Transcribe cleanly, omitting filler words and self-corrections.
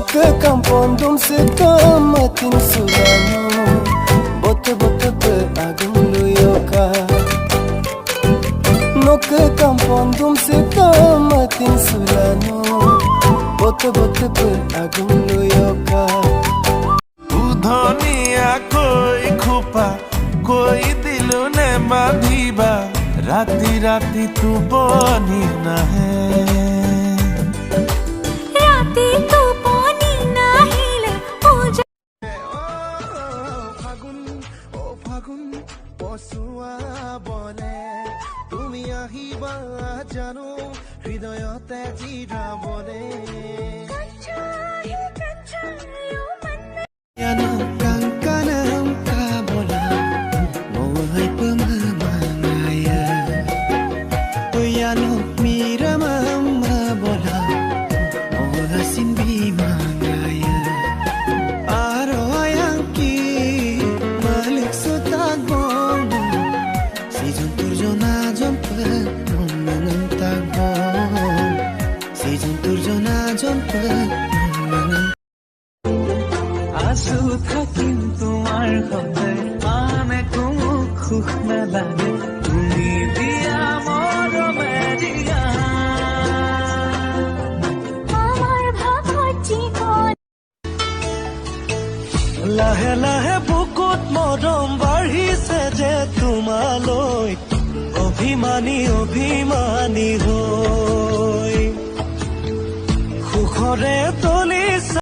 kampondum setamatin sulano bote bote pe agulu yoka nok kampondum setamatin sulano bote bote pe agulu yoka udhoniya koi khupa koi dilu ne madhiba rati rati tu boni na hai তুমি আহিবা জানো হৃদয়তে জিৰাবলে kankanam ka bola mohai pemamangaya tuyano miramam bola moha simbi mangaya aro yang ki malik sutagong si juntur jona jompa nonang tagong si juntur jona jompa nonang आसु থাকিম তোমাৰ সদায় আনে কোনো সুখ নালাগে তুমি দিয়া মৰমে দিয়া আমাৰ ভাগত জীৱন লাহে লাহে বুকুত মৰম বাঢ়িছে যে তোমালৈ অভিমানী অভিমানী হৈ সুখৰে তলি